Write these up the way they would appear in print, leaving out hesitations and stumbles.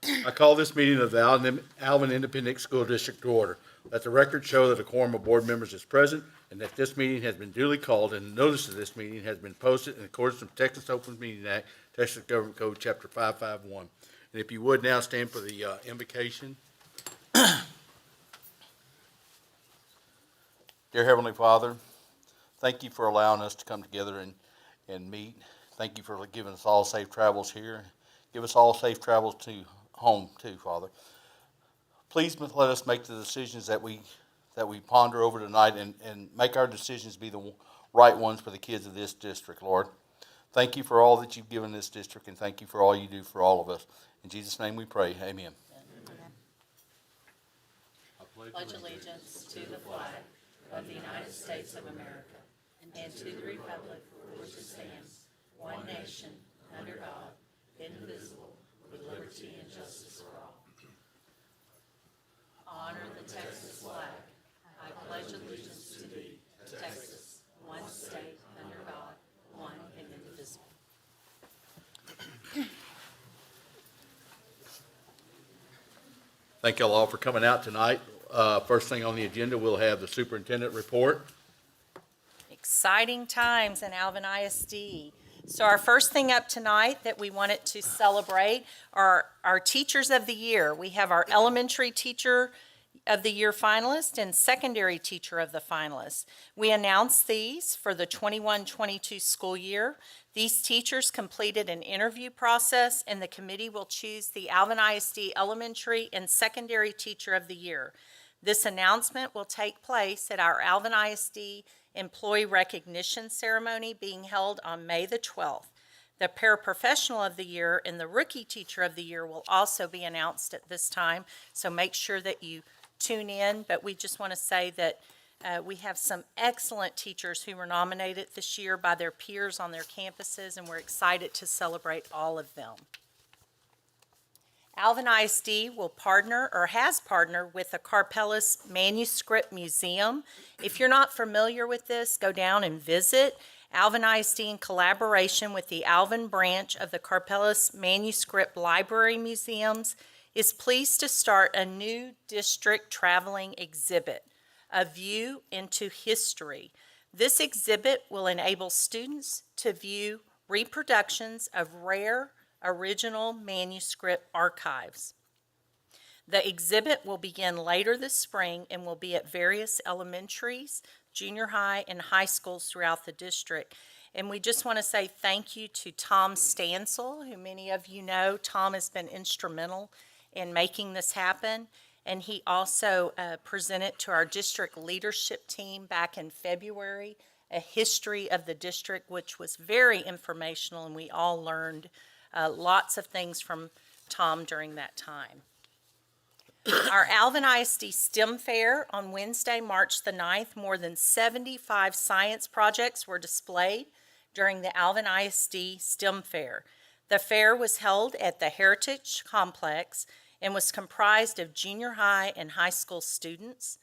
I call this meeting of the Alvin Independent School District to order. Let the record show that a quorum of board members is present and that this meeting has been duly called and notice of this meeting has been posted in accordance with Texas Open Meeting Act, Texas Government Code, Chapter 551. And if you would now stand for the invocation. Dear Heavenly Father, thank you for allowing us to come together and meet. Thank you for giving us all safe travels here. Give us all safe travels to home too, Father. Please let us make the decisions that we ponder over tonight and make our decisions be the right ones for the kids of this district, Lord. Thank you for all that you've given this district, and thank you for all you do for all of us. In Jesus' name we pray, amen. I pledge allegiance to the flag of the United States of America and to the republic for which it stands, one nation, under God, indivisible, with liberty and justice for all. Honor the Texas flag. I pledge allegiance to thee, Texas, one state, under God, one and indivisible. Thank y'all all for coming out tonight. First thing on the agenda, we'll have the superintendent report. Exciting times in Alvin ISD. So our first thing up tonight that we wanted to celebrate are our Teachers of the Year. We have our Elementary Teacher of the Year finalist and Secondary Teacher of the finalists. We announced these for the 21-22 school year. These teachers completed an interview process, and the committee will choose the Alvin ISD Elementary and Secondary Teacher of the Year. This announcement will take place at our Alvin ISD Employee Recognition Ceremony being held on May the 12th. The Paraprofessional of the Year and the Rookie Teacher of the Year will also be announced at this time, so make sure that you tune in. But we just want to say that we have some excellent teachers who were nominated this year by their peers on their campuses, and we're excited to celebrate all of them. Alvin ISD will partner or has partnered with the Carpellis Manuscript Museum. If you're not familiar with this, go down and visit. Alvin ISD, in collaboration with the Alvin branch of the Carpellis Manuscript Library Museums, is pleased to start a new district traveling exhibit, A View into History. This exhibit will enable students to view reproductions of rare original manuscript archives. The exhibit will begin later this spring and will be at various elementaries, junior high, and high schools throughout the district. And we just want to say thank you to Tom Stansel, who many of you know. Tom has been instrumental in making this happen. And he also presented to our district leadership team back in February a history of the district, which was very informational, and we all learned lots of things from Tom during that time. Our Alvin ISD STEM Fair on Wednesday, March the 9th, more than 75 science projects were displayed during the Alvin ISD STEM Fair. The fair was held at the Heritage Complex and was comprised of junior high and high school students.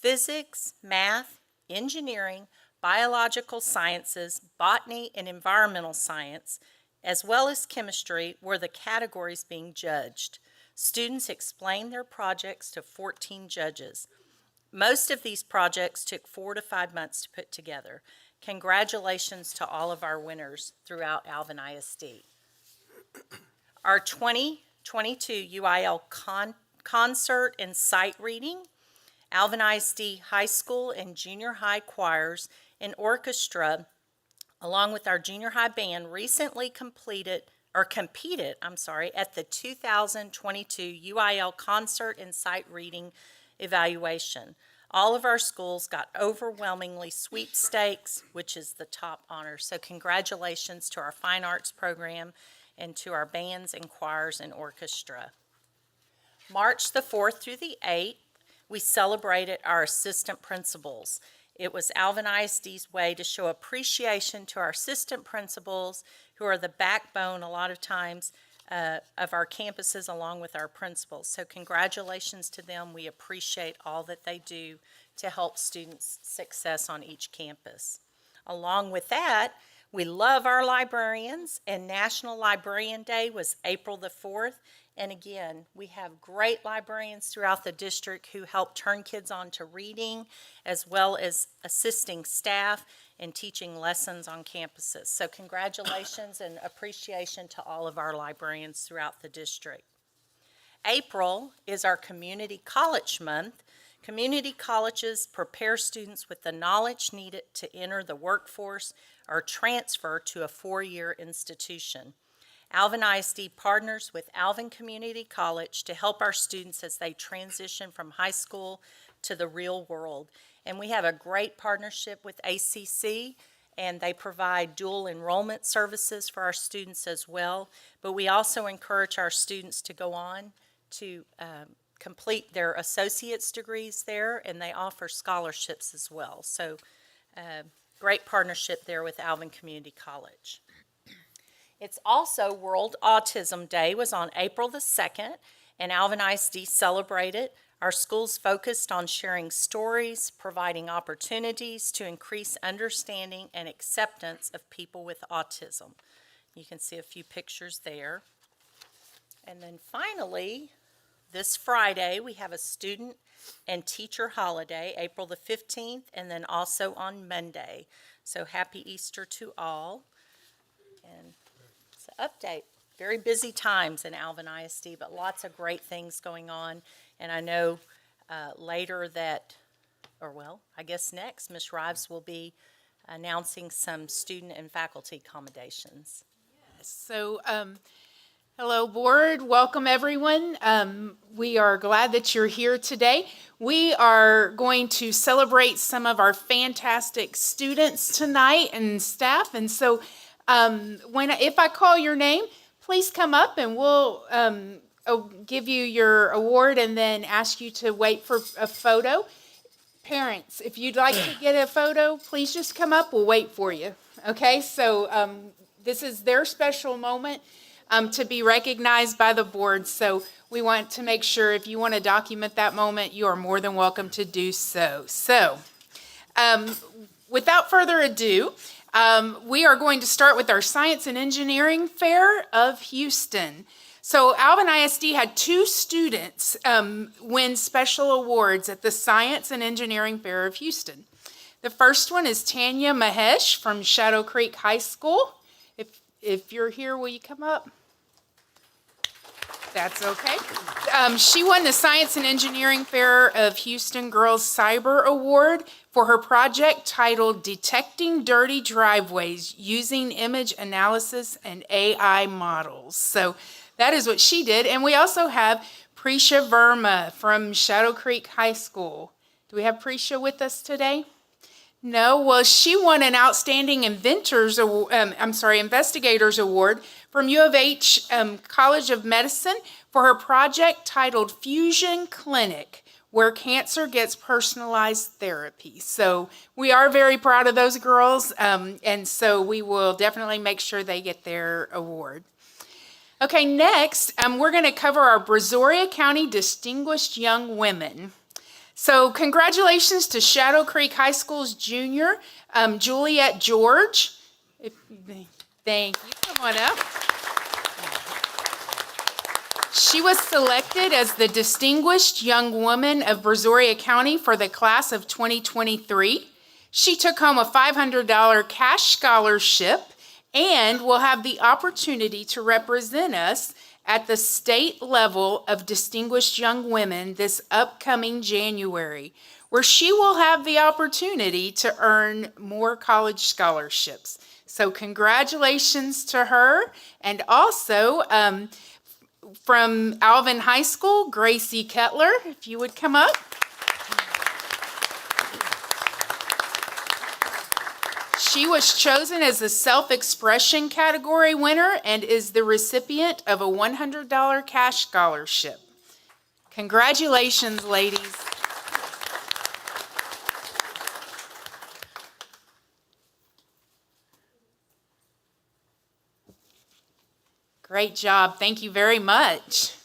Physics, math, engineering, biological sciences, botany, and environmental science, as well as chemistry, were the categories being judged. Students explained their projects to 14 judges. Most of these projects took 4 to 5 months to put together. Congratulations to all of our winners throughout Alvin ISD. Our 2022 UIL concert and sight reading, Alvin ISD high school and junior high choirs and orchestra, along with our junior high band, recently competed at the 2022 UIL concert and sight reading evaluation. All of our schools got overwhelmingly sweepstakes, which is the top honor. So congratulations to our fine arts program and to our bands and choirs and orchestra. March the 4th through the 8th, we celebrated our assistant principals. It was Alvin ISD's way to show appreciation to our assistant principals, who are the backbone a lot of times of our campuses, along with our principals. So congratulations to them. We appreciate all that they do to help students' success on each campus. Along with that, We love our librarians, and National Librarian Day was April the 4th. And again, we have great librarians throughout the district who help turn kids on to reading, as well as assisting staff and teaching lessons on campuses. So congratulations and appreciation to all of our librarians throughout the district. April is our Community College Month. Community colleges prepare students with the knowledge needed to enter the workforce or transfer to a four-year institution. Alvin ISD partners with Alvin Community College to help our students as they transition from high school to the real world. And we have a great partnership with ACC, and they provide dual enrollment services for our students as well. But we also encourage our students to go on to complete their associate's degrees there, and they offer scholarships as well. So great partnership there with Alvin Community College. It's also World Autism Day was on April the 2nd, and Alvin ISD celebrated. Our schools focused on sharing stories, providing opportunities to increase understanding and acceptance of people with autism. You can see a few pictures there. And then finally, this Friday, we have a student and teacher holiday, April the 15th, and then also on Monday. So happy Easter to all. And it's an update. Very busy times in Alvin ISD, but lots of great things going on. And I know later that, or well, I guess next, Ms. Rives will be announcing some student and faculty accommodations. So, hello, board. Welcome, everyone. We are glad that you're here today. We are going to celebrate some of our fantastic students tonight and staff. And so, if I call your name, please come up and we'll give you your award and then ask you to wait for a photo. Parents, if you'd like to get a photo, please just come up. We'll wait for you. Okay, so this is their special moment to be recognized by the board. So we want to make sure if you want to document that moment, you are more than welcome to do so. So without further ado, we are going to start with our Science and Engineering Fair of Houston. So Alvin ISD had two students win special awards at the Science and Engineering Fair of Houston. The first one is Tanya Mahesh from Shadow Creek High School. If you're here, will you come up? That's okay. She won the Science and Engineering Fair of Houston Girls Cyber Award for her project titled Detecting Dirty Driveways Using Image Analysis and AI Models. So that is what she did. And we also have Prisha Verma from Shadow Creek High School. Do we have Prisha with us today? No, well, she won an Outstanding Investigators Award from U of H College of Medicine for her project titled Fusion Clinic, where cancer gets personalized therapy. So we are very proud of those girls, and so we will definitely make sure they get their award. Okay, next, we're going to cover our Brazoria County Distinguished Young Women. So congratulations to Shadow Creek High School's junior, Juliet George. Thank you. Come on up. She was selected as the Distinguished Young Woman of Brazoria County for the class of 2023. She took home a $500 cash scholarship and will have the opportunity to represent us at the state level of Distinguished Young Women this upcoming January, where she will have the opportunity to earn more college scholarships. So congratulations to her. And also from Alvin High School, Gracie Kettler, if you would come up. She was chosen as the self-expression category winner and is the recipient of a $100 cash scholarship. Congratulations, ladies. Great job. Thank you very much.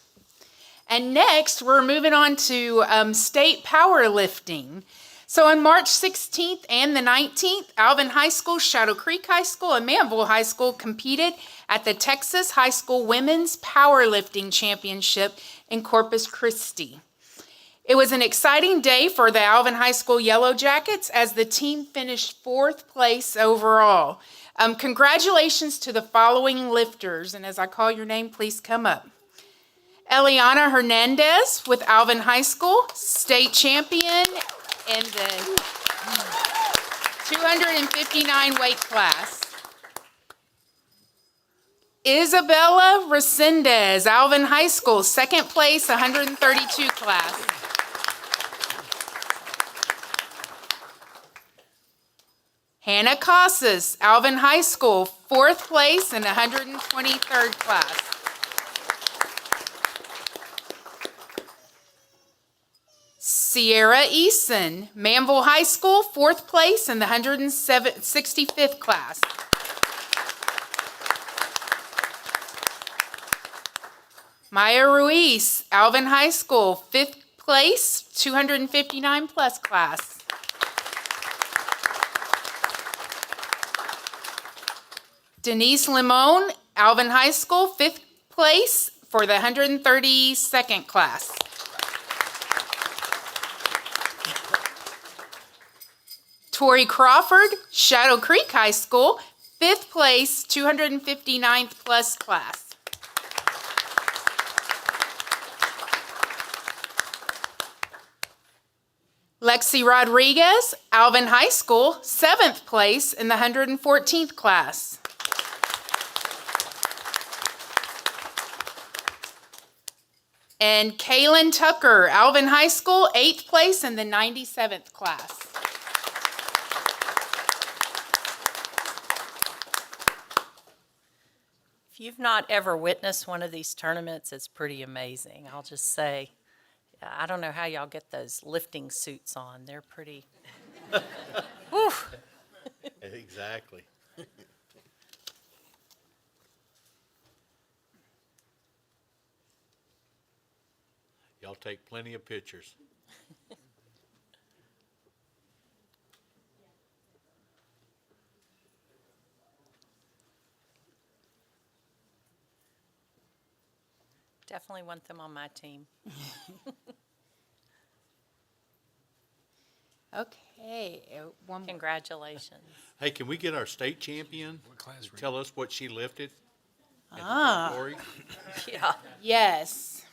And next, we're moving on to state powerlifting. So on March 16th and the 19th, Alvin High School, Shadow Creek High School, and Manville High School competed at the Texas High School Women's Powerlifting Championship in Corpus Christi. It was an exciting day for the Alvin High School Yellow Jackets as the team finished 4th place overall. Congratulations to the following lifters, and as I call your name, please come up. Eliana Hernandez with Alvin High School, state champion in the 259 weight class. Isabella Resendez, Alvin High School, 2nd place, 132 class. Hannah Casas, Alvin High School, 4th place in 123rd class. Sierra Eason, Manville High School, 4th place in the 165th class. Maya Ruiz, Alvin High School, 5th place, 259 plus class. Denise Limon, Alvin High School, 5th place for the 132nd class. Tori Crawford, Shadow Creek High School, 5th place, 259th plus class. Lexi Rodriguez, Alvin High School, 7th place in the 114th class. And Kaylin Tucker, Alvin High School, 8th place in the 97th class. If you've not ever witnessed one of these tournaments, it's pretty amazing. I'll just say, I don't know how y'all get those lifting suits on. They're pretty. Whew. Exactly. Y'all take plenty of pictures. Definitely want them on my team. Okay, one more. Congratulations. Hey, can we get our state champion to tell us what she lifted? Ah, Yeah. yes.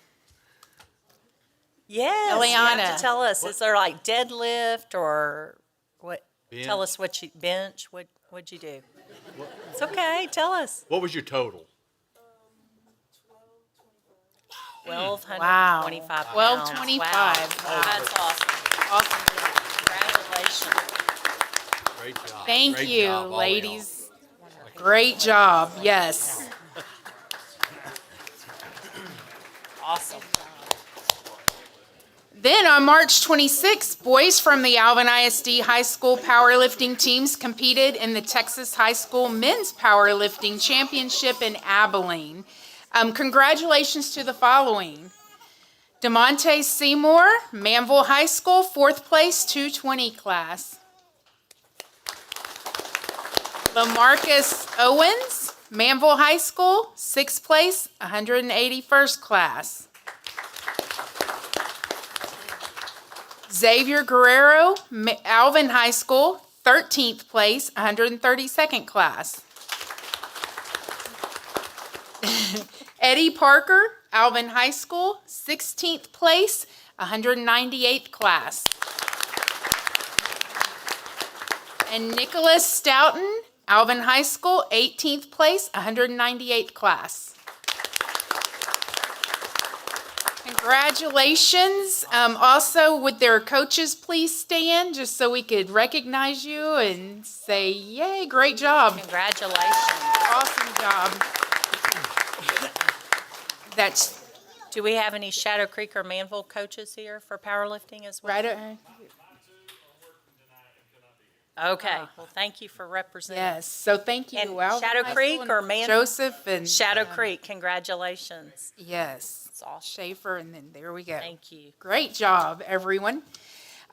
Yes. You have Eliana. to tell us. Is there like deadlift or what? Bench. Tell us what you bench. What'd you do? It's okay. Tell us. What was your total? 1,225 pounds. 1,225. Wow. That's awesome. Awesome job. Congratulations. Great job. Thank Great you, job, all ladies. Great job, yes. Awesome. Then on March 26th, boys from the Alvin ISD High School powerlifting teams competed in the Texas High School Men's Powerlifting Championship in Abilene. Congratulations to the following. DeMonte Seymour, Manville High School, 4th place, 220 class. LaMarcus Owens, Manville High School, 6th place, 181st class. Xavier Guerrero, Alvin High School, 13th place, 132nd class. Eddie Parker, Alvin High School, 16th place, 198th class. And Nicholas Stoughton, Alvin High School, 18th place, 198th class. Congratulations. Also, would their coaches please stand just so we could recognize you and say, yay, great job. Congratulations. Awesome job. That's Do we have any Shadow Creek or Manville coaches here for powerlifting as well? right. Okay. Well, thank you for representing. Yes. So thank you, And Alvin Shadow High Creek School or and Manville? Joseph and Shadow Creek. Congratulations. Yes. It's awesome. Schaefer, and then there we go. Thank you. Great job, everyone.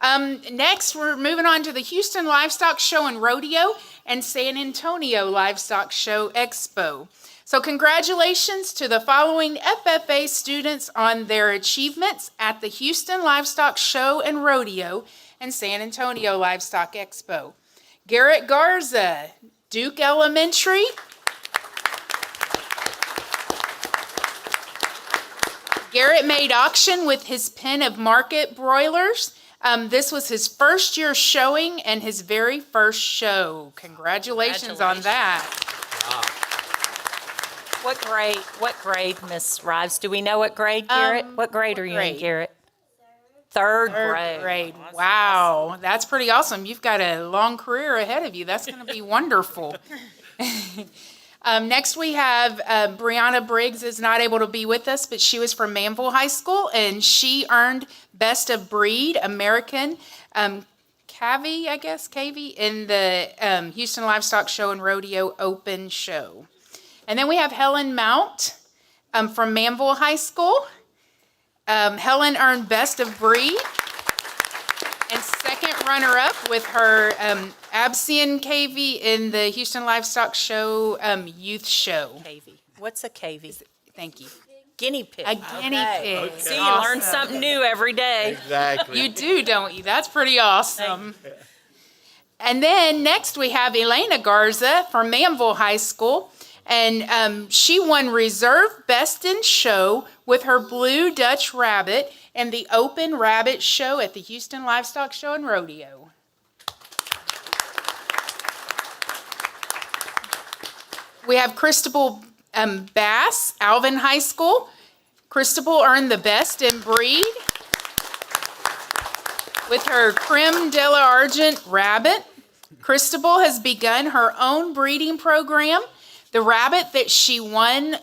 Next, we're moving on to the Houston Livestock Show and Rodeo and San Antonio Livestock Show Expo. So congratulations to the following FFA students on their achievements at the Houston Livestock Show and Rodeo and San Antonio Livestock Expo. Garrett Garza, Duke Elementary. Garrett made auction with his pen of market broilers. This was his first year showing and his very first show. Congratulations on that. What grade, Miss Rives? Do we know what grade, Garrett? What grade are you in, grade. Garrett? Third Third grade. Awesome. Wow, that's pretty awesome. You've got a long career ahead of you. That's going to be wonderful. Next we have Brianna Briggs is not able to be with us, but she was from Manville High School, and she earned Best of Breed American Cavy, in the Houston Livestock Show and Rodeo Open Show. And then we have Helen Mount from Manville High School. Helen earned Best of Breed and second runner-up with her Absian KV in the Houston Livestock Show Youth Show. KV. What's a KV? Thank you. Guinea pig. A guinea pig. See, you learn something new every day. Exactly. You do, don't you? That's pretty awesome. And then next we have Elena Garza from Manville High School. And she won Reserve Best in Show with her Blue Dutch Rabbit in the Open Rabbit Show at the Houston Livestock Show and Rodeo. We have Christabel Bass, Alvin High School. Christabel earned the Best in Breed with her Creme de la Argent Rabbit. Christabel has begun her own breeding program. The rabbit that she won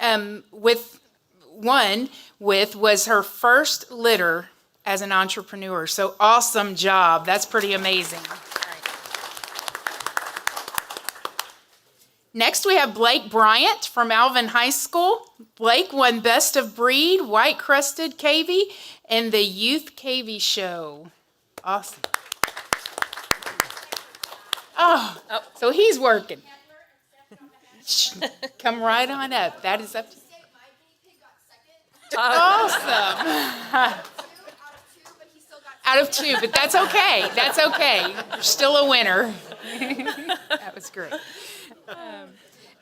with was her first litter as an entrepreneur. So awesome job. That's pretty amazing. Next, we have Blake Bryant from Alvin High School. Blake won Best of Breed White Crested Cavy in the Youth Cavy Show. Awesome. Oh, so he's working. Come right on up. That is up to you. Awesome. Out of two, but that's okay. That's okay. You're still a winner. That was great.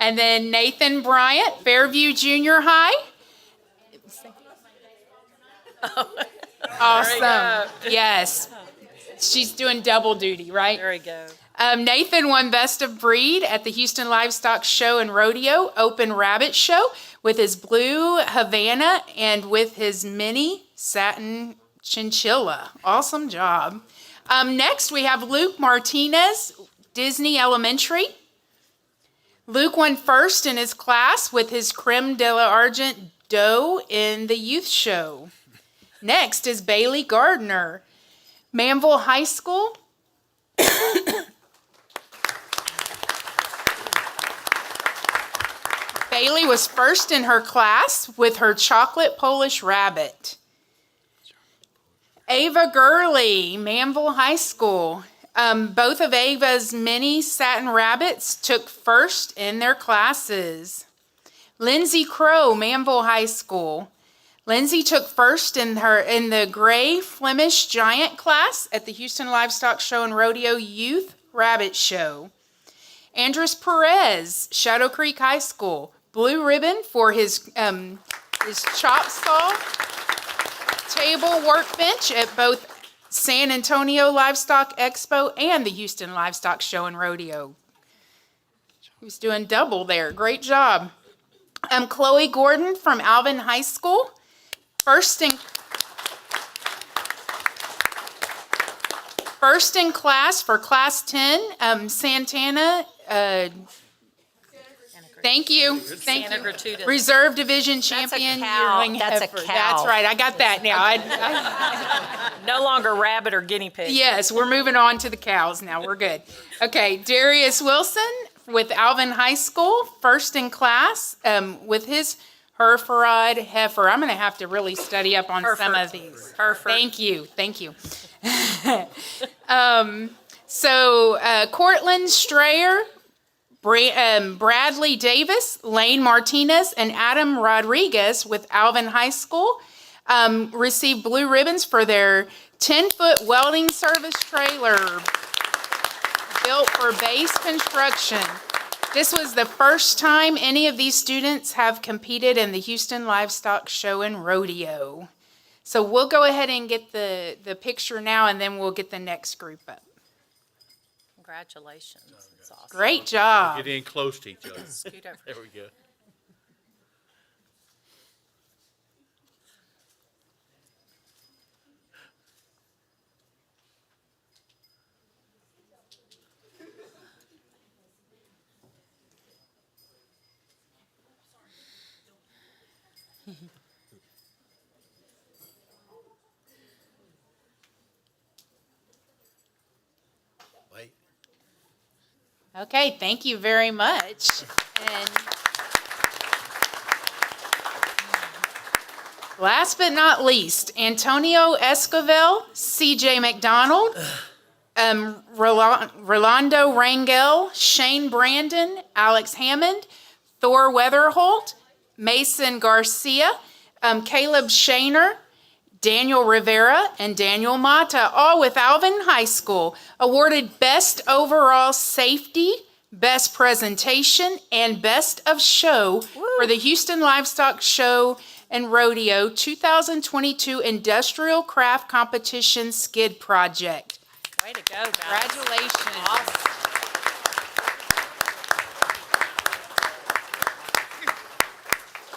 And then Nathan Bryant, Fairview Junior High. Awesome. Yes. She's doing double duty, right? There we go. Nathan won Best of Breed at the Houston Livestock Show and Rodeo Open Rabbit Show with his blue Havana and with his mini satin chinchilla. Awesome job. Next, we have Luke Martinez, Disney Elementary. Luke won first in his class with his Creme de la Argent doe in the youth show. Next is Bailey Gardner, Manville High School. Bailey was first in her class with her chocolate Polish rabbit. Ava Gurley, Manville High School. Both of Ava's mini satin rabbits took first in their classes. Lindsay Crow, Manville High School. Lindsay took first in the gray Flemish giant class at the Houston Livestock Show and Rodeo Youth Rabbit Show. Andres Perez, Shadow Creek High School. Blue ribbon for his chop saw table workbench at both San Antonio Livestock Expo and the Houston Livestock Show and Rodeo. He was doing double there. Great job. Chloe Gordon from Alvin High School. First in class for Class 10, Santana. Thank you. Thank Santa you. Gratuitous. Reserve Division Champion. cow. Yearling That's a heifer. cow. That's right. I got that now. No longer rabbit or guinea pig. Yes, we're moving on to the cows now. We're good. Okay, Darius Wilson with Alvin High School, first in class with his Hereford heifer. I'm going to have to really study up on some of these. Hereford. Thank you. Thank you. Cortland Strayer, Bradley Davis, Lane Martinez, and Adam Rodriguez with Alvin High School received blue ribbons for their 10-foot welding service trailer built for base construction. This was the first time any of these students have competed in the Houston Livestock Show and Rodeo. So we'll go ahead and get the picture now, and then we'll get the next group up. Congratulations. That's awesome. Great job. Get in close to each other. Scoot over. There we go. Wait. Okay, thank you very much. And last but not least, Antonio Escovel, CJ McDonald, Rolando Rangel, Shane Brandon, Alex Hammond, Thor Weatherholt, Mason Garcia, Caleb Shaner, Daniel Rivera, and Daniel Mata, all with Alvin High School, awarded Best Overall Safety, Best Presentation, and Best of Show for the Houston Livestock Show and Rodeo 2022 Industrial Craft Competition Skid Project. Way to go, guys. Congratulations. Awesome.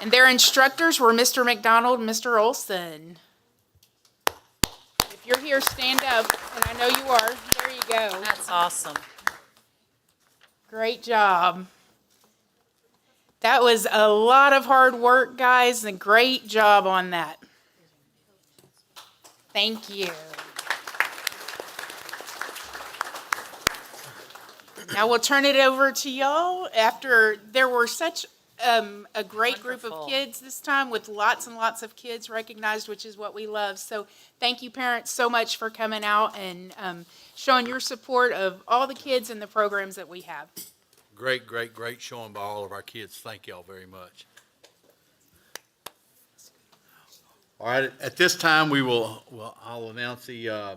And their instructors were Mr. McDonald and Mr. Olson. If you're here, stand up, and I know you are. There you go. That's awesome. Great job. That was a lot of hard work, guys, and great job on that. Thank you. Now we'll turn it over to y'all after there were such a great group of Wonderful. kids this time with lots and lots of kids recognized, which is what we love. So thank you, parents, so much for coming out and showing your support of all the kids and the programs that we have. Great, great, great showing by all of our kids. Thank y'all very much. All right, at this time, I'll announce the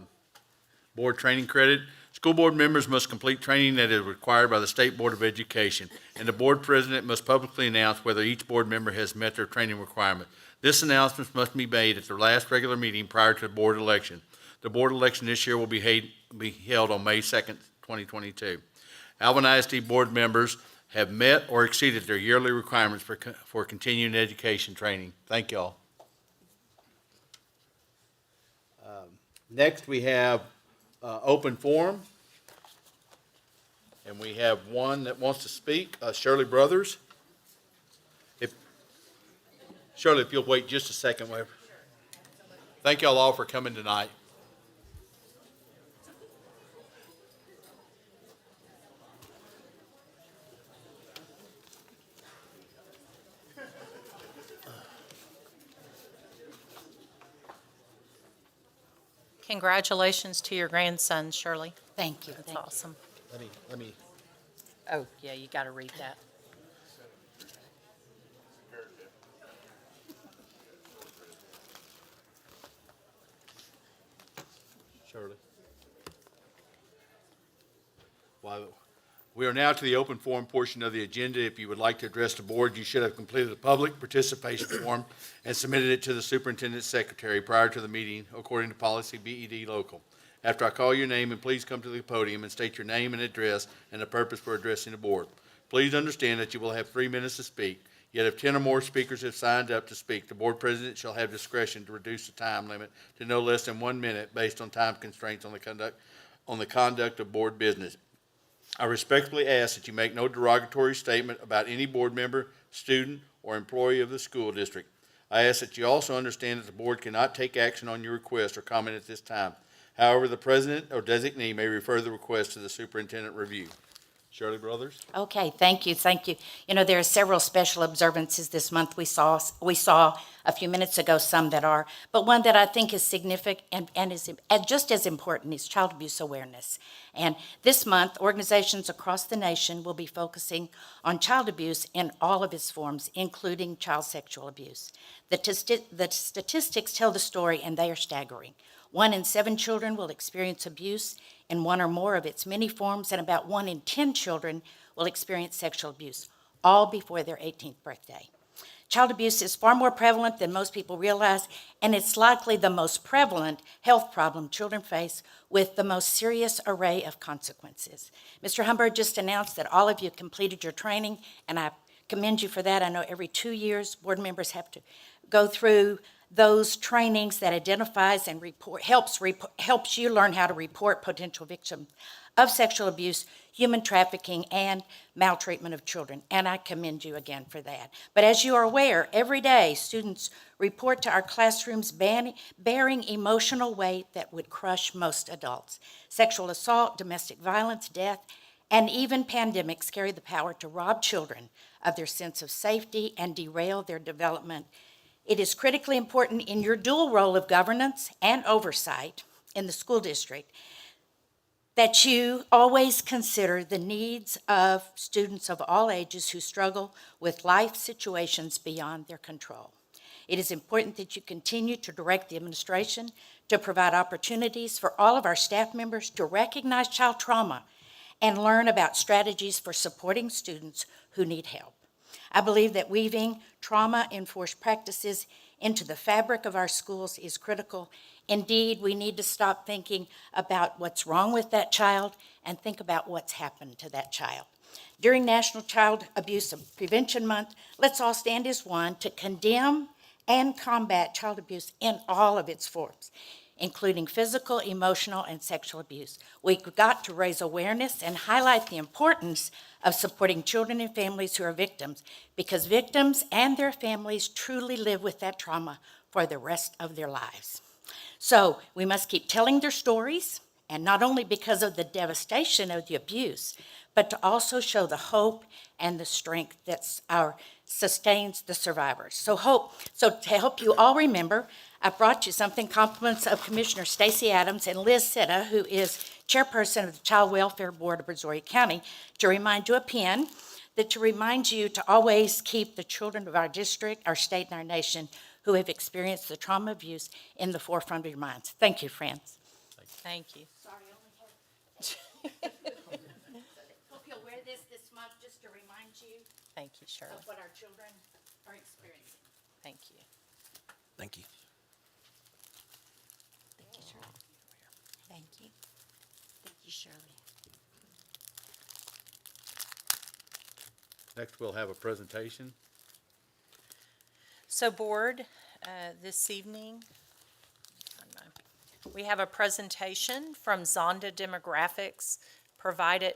board training credit. School board members must complete training that is required by the State Board of Education, and the board president must publicly announce whether each board member has met their training requirement. This announcement must be made at their last regular meeting prior to the board election. The board election this year will be held on May 2nd, 2022. Alvin ISD board members have met or exceeded their yearly requirements for continuing education training. Thank y'all. Next, we have open forum. And we have one that wants to speak, Shirley Brothers. Shirley, if you'll wait just a second. Thank y'all all for coming tonight. Congratulations to your grandson, Shirley. Thank you. That's awesome. Let me. Oh, yeah, you got to read that. Shirley. We are now to the open forum portion of the agenda. If you would like to address the board, you should have completed a public participation form and submitted it to the superintendent's secretary prior to the meeting according to policy BED local. After I call your name, and please come to the podium and state your name and address and the purpose for addressing the board. Please understand that you will have 3 minutes to speak. Yet if 10 or more speakers have signed up to speak, the board president shall have discretion to reduce the time limit to no less than 1 minute based on time constraints on the conduct of board business. I respectfully ask that you make no derogatory statement about any board member, student, or employee of the school district. I ask that you also understand that the board cannot take action on your request or comment at this time. However, the president or designee may refer the request to the superintendent review. Shirley Brothers? Okay, thank you, thank you. You know, there are several special observances this month. We saw a few minutes ago some that are, but one that I think is significant and is just as important is child abuse awareness. And this month, organizations across the nation will be focusing on child abuse in all of its forms, including child sexual abuse. The statistics tell the story, and they are staggering. 1 in 7 children will experience abuse in one or more of its many forms, and about 1 in 10 children will experience sexual abuse, all before their 18th birthday. Child abuse is far more prevalent than most people realize, and it's likely the most prevalent health problem children face with the most serious array of consequences. Mr. Humbert just announced that all of you completed your training, and I commend you for that. I know every 2 years, board members have to go through those trainings that identifies and helps you learn how to report potential victims of sexual abuse, human trafficking, and maltreatment of children, and I commend you again for that. But as you are aware, every day students report to our classrooms bearing emotional weight that would crush most adults. Sexual assault, domestic violence, death, and even pandemics carry the power to rob children of their sense of safety and derail their development. It is critically important in your dual role of governance and oversight in the school district that you always consider the needs of students of all ages who struggle with life situations beyond their control. It is important that you continue to direct the administration to provide opportunities for all of our staff members to recognize child trauma and learn about strategies for supporting students who need help. I believe that weaving trauma-enforced practices into the fabric of our schools is critical. Indeed, we need to stop thinking about what's wrong with that child and think about what's happened to that child. During National Child Abuse Prevention Month, let's all stand as one to condemn and combat child abuse in all of its forms, including physical, emotional, and sexual abuse. We've got to raise awareness and highlight the importance of supporting children and families who are victims, because victims and their families truly live with that trauma for the rest of their lives. So we must keep telling their stories, and not only because of the devastation of the abuse, but to also show the hope and the strength that sustains the survivors. So to help you all remember, I brought you something, compliments of Commissioner Stacey Adams and Liz Sitta, who is chairperson of the Child Welfare Board of Brazoria County, to remind you a pin, to remind you to always keep the children of our district, our state, and our nation who have experienced the trauma of abuse in the forefront of your minds. Thank you, friends. Thank you. Sorry, I only have. Hope you'll wear this month just to remind you Thank you, Shirley. of what our children are experiencing. Thank you. Thank you. Thank you, Shirley. Thank you. Thank you, Shirley. Next, we'll have a presentation. So board, this evening, we have a presentation from Zonda Demographics provided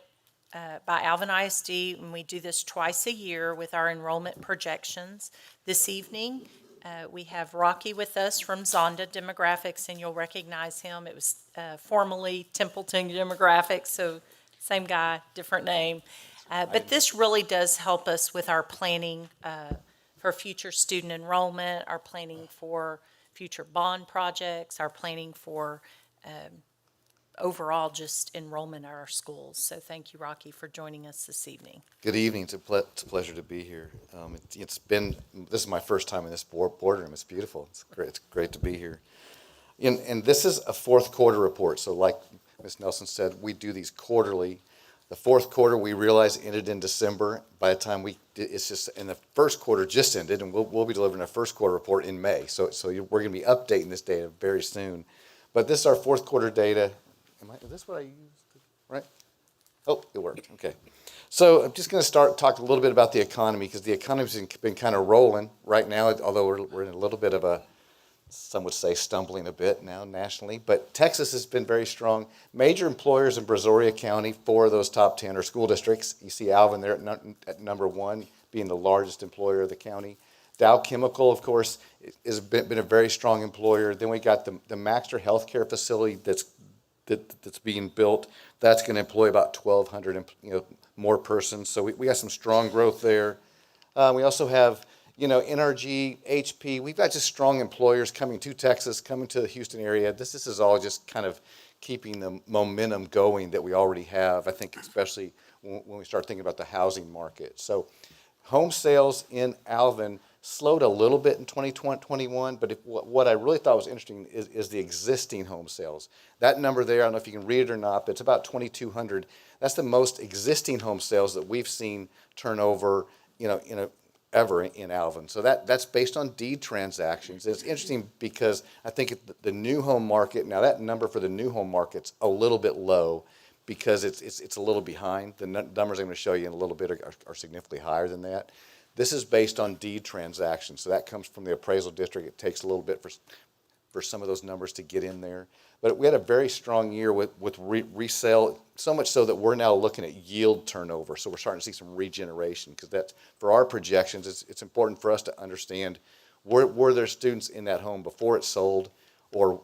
by Alvin ISD, and we do this twice a year with our enrollment projections. This evening, we have Rocky with us from Zonda Demographics, and you'll recognize him. It was formerly Templeton Demographics, so same guy, different name. But this really does help us with our planning for future student enrollment, our planning for future bond projects, our planning for overall just enrollment at our schools. So thank you, Rocky, for joining us this evening. Good evening. It's a pleasure to be here. This is my first time in this boardroom. It's beautiful. It's great to be here. And this is a fourth quarter report. So like Ms. Nelson said, we do these quarterly. The fourth quarter, we realize, ended in December. By the time it's just, and the first quarter just ended, and we'll be delivering a first quarter report in May. So we're going to be updating this data very soon. But this is our fourth quarter data. Is this what I used? Right? Oh, it worked. Okay. So I'm just going to talk a little bit about the economy, because the economy's been kind of rolling right now, although we're in a little bit of a, some would say, stumbling a bit now nationally. But Texas has been very strong. Major employers in Brazoria County, 4 of those top 10 are school districts. You see Alvin there at number 1, being the largest employer of the county. Dow Chemical, of course, has been a very strong employer. Then we got the Maxter Healthcare facility that's that's being built. That's going to employ about 1,200, more persons. So we got some strong growth there. We also have, NRG, HP. We've got just strong employers coming to Texas, coming to the Houston area. This is all just kind of keeping the momentum going that we already have, I think, especially when we start thinking about the housing market. So home sales in Alvin slowed a little bit in 2021, but what I really thought was interesting is the existing home sales. That number there, I don't know if you can read it or not, but it's about 2,200. That's the most existing home sales that we've seen turn over, ever in Alvin. So that's based on deed transactions. It's interesting because I think the new home market, now that number for the new home market's a little bit low because it's a little behind. The numbers I'm going to show you in a little bit are significantly higher than that. This is based on deed transactions, so that comes from the appraisal district. It takes a little bit for some of those numbers to get in there. But we had a very strong year with resale, so much so that we're now looking at yield turnover. So we're starting to see some regeneration because that's, for our projections, it's important for us to understand were there students in that home before it sold, or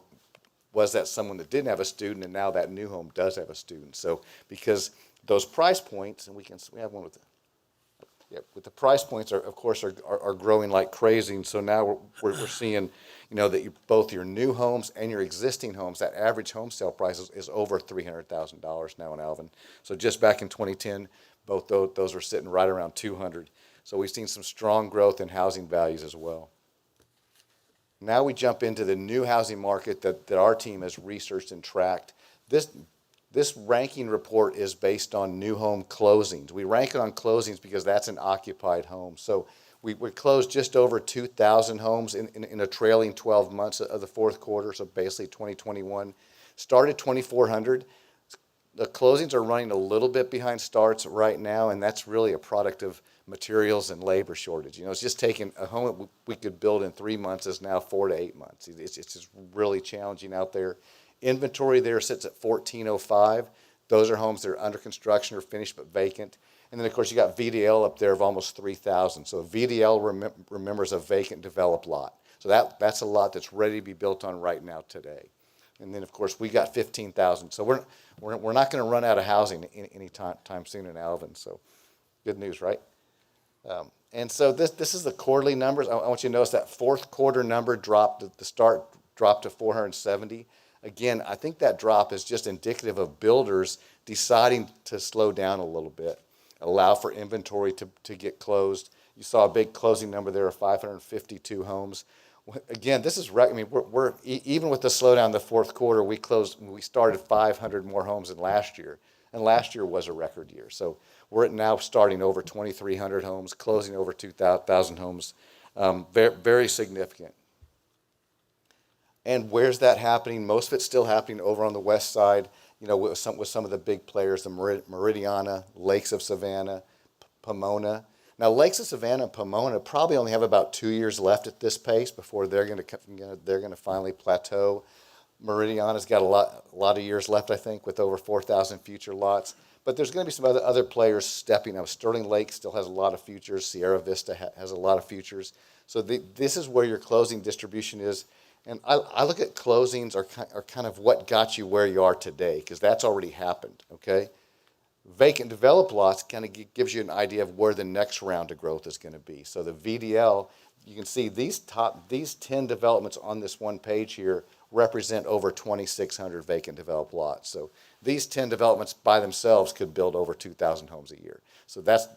was that someone that didn't have a student and now that new home does have a student? So because those price points, and we have one with the price points are, of course, are growing like crazy. And so now we're seeing, that both your new homes and your existing homes, that average home sale price is over $300,000 now in Alvin. So just back in 2010, both those were sitting right around 200. So we've seen some strong growth in housing values as well. Now we jump into the new housing market that our team has researched and tracked. This ranking report is based on new home closings. We rank it on closings because that's an occupied home. So we closed just over 2,000 homes in a trailing 12 months of the fourth quarter, so basically 2021. Started 2,400. The closings are running a little bit behind starts right now, and that's really a product of materials and labor shortage. It's just taking a home that we could build in 3 months is now 4 to 8 months. It's just really challenging out there. Inventory there sits at 1,405. Those are homes that are under construction or finished but vacant. And then, of course, you got VDL up there of almost 3,000. So VDL remembers a vacant developed lot. So that's a lot that's ready to be built on right now today. And then, of course, we got 15,000. So we're not going to run out of housing any time soon in Alvin. So good news, right? And so this is the quarterly numbers. I want you to notice that fourth quarter number dropped. The start dropped to 470. Again, I think that drop is just indicative of builders deciding to slow down a little bit, allow for inventory to get closed. You saw a big closing number there of 552 homes. Again, this is, we're even with the slowdown in the fourth quarter, we started 500 more homes than last year, and last year was a record year. So we're now starting over 2,300 homes, closing over 2,000 homes, very, very significant. And where's that happening? Most of it's still happening over on the west side, with some of the big players, the Meridiana, Lakes of Savannah, Pomona. Now, Lakes of Savannah and Pomona probably only have about 2 years left at this pace before they're going to finally plateau. Meridiana's got a lot of years left, I think, with over 4,000 future lots. But there's going to be some other players stepping up. Sterling Lake still has a lot of futures. Sierra Vista has a lot of futures. So this is where your closing distribution is. And I look at closings are kind of what got you where you are today, because that's already happened, okay? Vacant developed lots kind of gives you an idea of where the next round of growth is going to be. So the VDL, you can see these 10 developments on this one page here represent over 2,600 vacant developed lots. So these 10 developments by themselves could build over 2,000 homes a year. So that's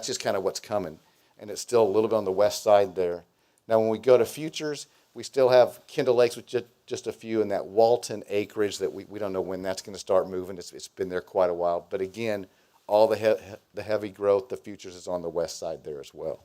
just kind of what's coming, and it's still a little bit on the west side there. Now, when we go to futures, we still have Kendall Lakes with just a few in that Walton acreage that we don't know when that's going to start moving. It's been there quite a while. But again, all the heavy growth, the futures is on the west side there as well.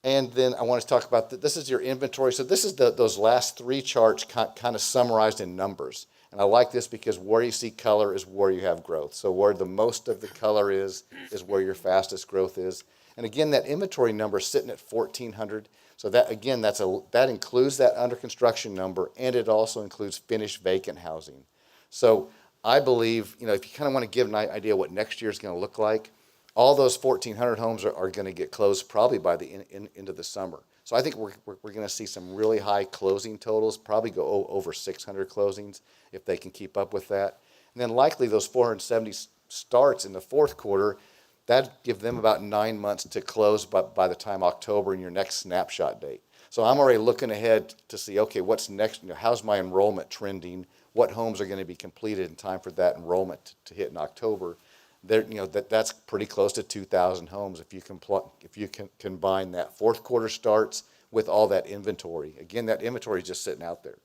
And then I want to talk about, this is your inventory. So this is those last three charts kind of summarized in numbers. And I like this because where you see color is where you have growth. So where the most of the color is where your fastest growth is. And again, that inventory number is sitting at 1,400. So that, again, that includes that under construction number, and it also includes finished vacant housing. So I believe, if you kind of want to give an idea what next year is going to look like, all those 1,400 homes are going to get closed probably by the end of the summer. So I think we're going to see some really high closing totals, probably go over 600 closings if they can keep up with that. And then likely those 470 starts in the fourth quarter, that'd give them about 9 months to close by the time October and your next snapshot date. So I'm already looking ahead to see, okay, what's next? How's my enrollment trending? What homes are going to be completed in time for that enrollment to hit in October? There, that's pretty close to 2,000 homes if you can combine that fourth quarter starts with all that inventory. Again, that inventory is just sitting out there.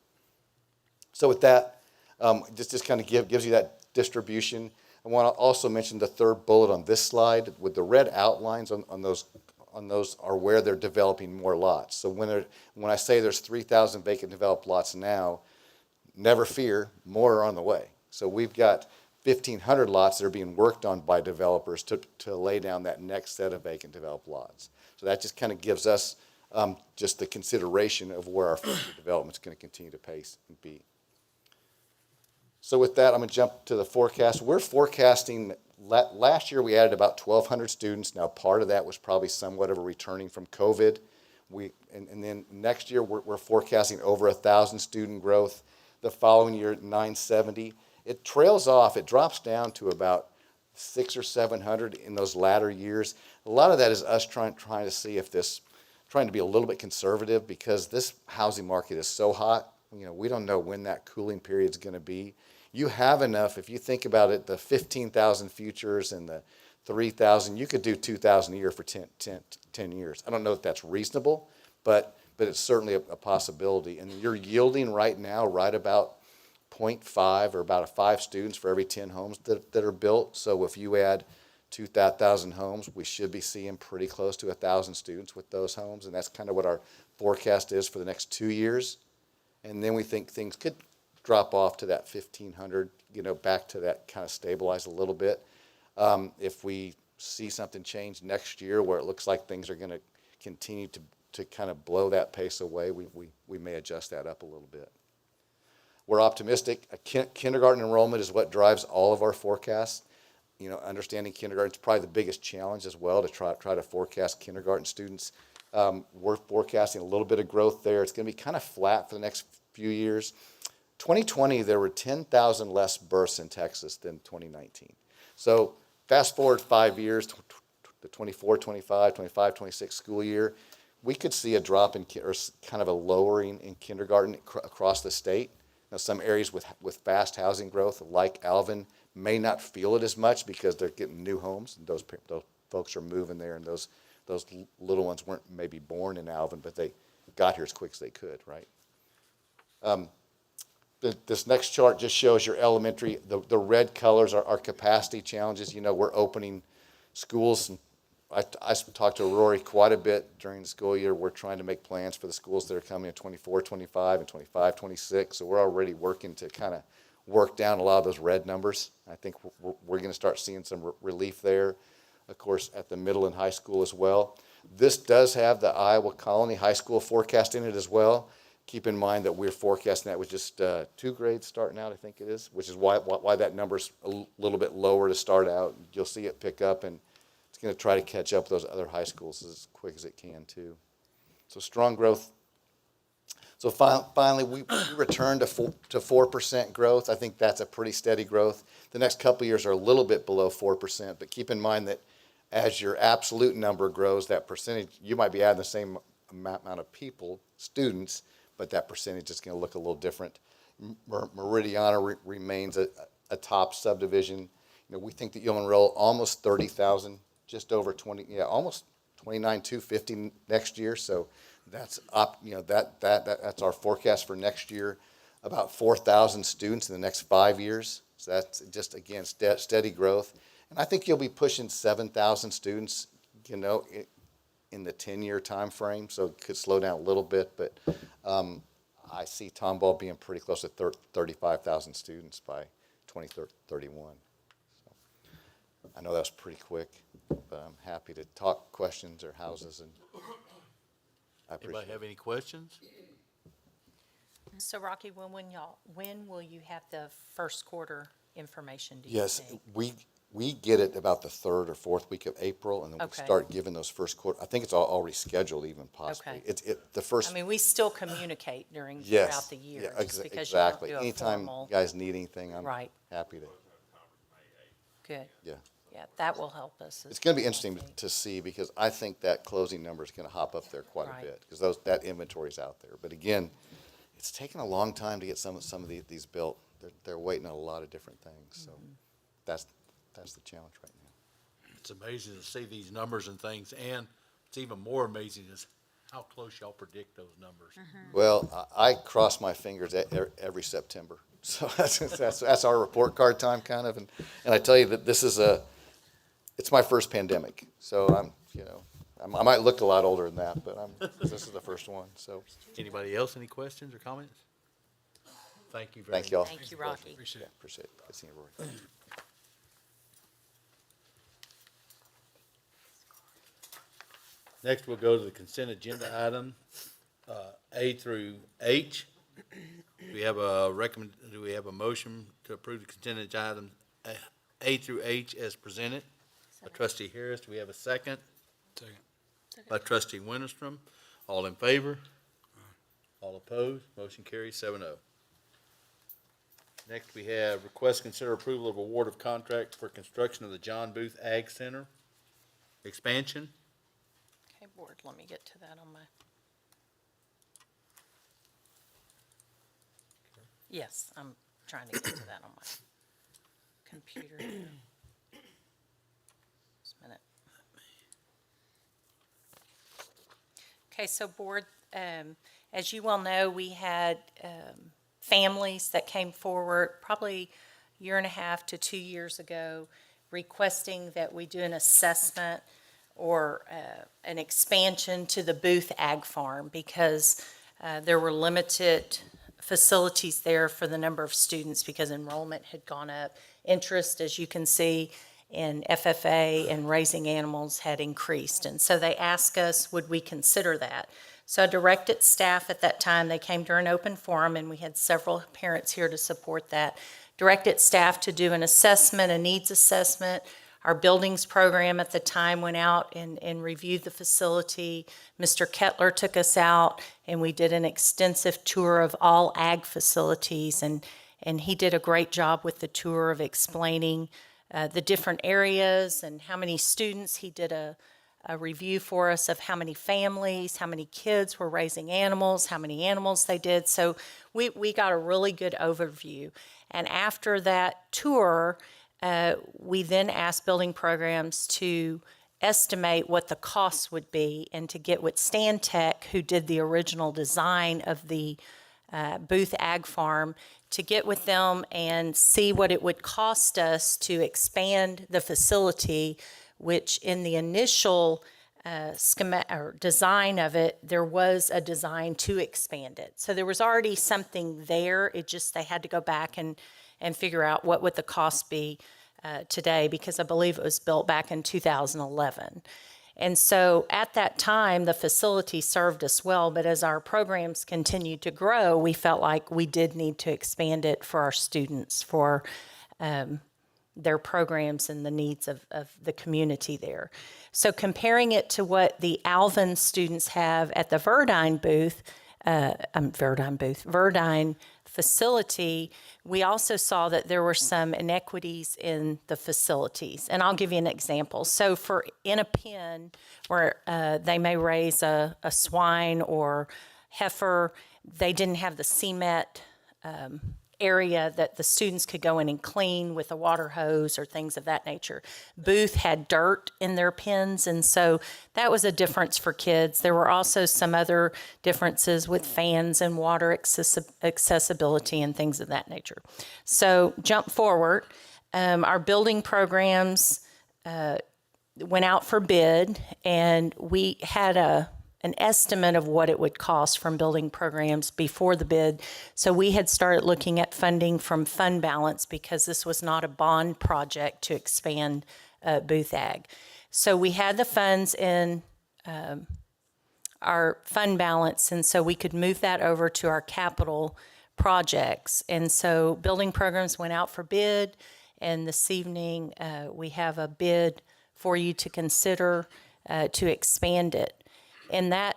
So with that, just kind of gives you that distribution. I want to also mention the third bullet on this slide with the red outlines on those are where they're developing more lots. So when I say there's 3,000 vacant developed lots now, never fear, more are on the way. So we've got 1,500 lots that are being worked on by developers to lay down that next set of vacant developed lots. So that just kind of gives us just the consideration of where our future development is going to continue to pace and be. So with that, I'm going to jump to the forecast. We're forecasting, last year we added about 1,200 students. Now part of that was probably somewhat of a returning from COVID. And then next year we're forecasting over 1,000 student growth. The following year, 970. It trails off, it drops down to about 600 or 700 in those latter years. A lot of that is us trying to see if trying to be a little bit conservative because this housing market is so hot. We don't know when that cooling period is going to be. You have enough, if you think about it, the 15,000 futures and the 3,000, you could do 2,000 a year for 10 years. I don't know if that's reasonable, but it's certainly a possibility. And you're yielding right now right about 0.5 or about 5 students for every 10 homes that are built. So if you add 2,000 homes, we should be seeing pretty close to 1,000 students with those homes. And that's kind of what our forecast is for the next 2 years. And then we think things could drop off to that 1,500, back to that kind of stabilize a little bit. If we see something change next year where it looks like things are going to continue to kind of blow that pace away, we may adjust that up a little bit. We're optimistic. Kindergarten enrollment is what drives all of our forecasts. Understanding kindergarten is probably the biggest challenge as well to try to forecast kindergarten students. We're forecasting a little bit of growth there. It's going to be kind of flat for the next few years. 2020, there were 10,000 less births in Texas than 2019. So fast forward 5 years, the 24, 25, 25, 26 school year, we could see a drop or kind of a lowering in kindergarten across the state. Now, some areas with fast housing growth, like Alvin, may not feel it as much because they're getting new homes, and those folks are moving there, and those little ones weren't maybe born in Alvin, but they got here as quick as they could, right? This next chart just shows your elementary. The red colors are our capacity challenges. We're opening schools. And I talked to Rory quite a bit during the school year. We're trying to make plans for the schools that are coming in 24, 25, and 25, 26. So we're already working to kind of work down a lot of those red numbers. I think we're going to start seeing some relief there, of course, at the middle and high school as well. This does have the Iowa Colony High School forecast in it as well. Keep in mind that we're forecasting that with just 2 grades starting out, I think it is, which is why that number's a little bit lower to start out. You'll see it pick up, and it's going to try to catch up with those other high schools as quick as it can, too. So strong growth. So finally, we return to 4% growth. I think that's a pretty steady growth. The next couple of years are a little bit below 4%, but keep in mind that as your absolute number grows, that percentage, you might be adding the same amount of people, students, but that percentage is going to look a little different. Meridiana remains a top subdivision. We think that you'll enroll almost 30,000, just over 20, almost 29,250 next year. So that's up. That's our forecast for next year. About 4,000 students in the next 5 years. So that's just again steady growth. And I think you'll be pushing 7,000 students. In the 10-year time frame, so it could slow down a little bit, but I see Tomball being pretty close to 35,000 students by 2031. So I know that was pretty quick, but I'm happy to talk questions or houses, and I appreciate Anybody have any questions? So Rocky, when will you have the first quarter information, do you Yes, think? we get it about the third or fourth week of April, and then we Okay. start giving those first quarter. I think it's already scheduled even possibly. Okay. The first. I mean, we still communicate throughout Yes. the year, Yeah, just because you don't exactly. do a Anytime you formal. guys need anything, I'm Right. happy to. Good. Yeah. Yeah, that will help us. It's going to be interesting to see because I think that closing number is going to hop up there quite Right. a bit because that inventory is out there. But again, it's taken a long time to get some of these built. They're waiting on a lot of different things. So that's the challenge right now. It's amazing to see these numbers and things, and it's even more amazing is how close y'all predict those numbers. Well, I cross my fingers every September. So that's our report card time kind of. And I tell you that it's my first pandemic. So I might look a lot older than that, but this is the first one. So Anybody else, any questions or comments? Thank you very much. thank y'all. Thank you, Rocky. Yeah, appreciate it. Good seeing you, Rory. Next, we'll go to the consent agenda item, A through H. Do we have a motion to approve the consent agenda items A through H as presented? By trustee Harris, do we have a second? Second. By trustee Winterstrom, all in favor? All opposed? Motion carries 7-0. Next, we have request consider approval of award of contract for construction of the John Booth Ag Center expansion. Okay, board, let me get to that on my. Yes, I'm trying to get to that on my computer. Just a minute. Okay, so board, as you well know, we had families that came forward probably a year and a half to 2 years ago requesting that we do an assessment or an expansion to the Booth Ag Farm because there were limited facilities there for the number of students because enrollment had gone up. Interest, as you can see, in FFA and raising animals had increased. And so they asked us, would we consider that? So I directed staff at that time, they came during open forum, and we had several parents here to support that. Directed staff to do an assessment, a needs assessment. Our buildings program at the time went out and reviewed the facility. Mr. Kettler took us out, and we did an extensive tour of all ag facilities, and he did a great job with the tour of explaining the different areas and how many students. He did a review for us of how many families, how many kids were raising animals, how many animals they did. So we got a really good overview. And after that tour, we then asked building programs to estimate what the costs would be and to get with Stan Tech, who did the original design of the Booth Ag Farm, to get with them and see what it would cost us to expand the facility, which in the initial schematic or design of it, there was a design to expand it. So there was already something there. It just, they had to go back and figure out what would the cost be today, because I believe it was built back in 2011. And so at that time, the facility served us well, but as our programs continued to grow, we felt like we did need to expand it for our students, for their programs and the needs of the community there. So comparing it to what the Alvin students have at the Verdine facility, we also saw that there were some inequities in the facilities. And I'll give you an example. So in a pen where they may raise a swine or heifer, they didn't have the cement area that the students could go in and clean with a water hose or things of that nature. Booth had dirt in their pens, and so that was a difference for kids. There were also some other differences with fans and water accessibility and things of that nature. So jump forward. Our building programs went out for bid, and we had an estimate of what it would cost from building programs before the bid. So we had started looking at funding from fund balance because this was not a bond project to expand Booth Ag. So we had the funds in our fund balance, and so we could move that over to our capital projects. And so building programs went out for bid, And this evening, we have a bid for you to consider to expand it. In that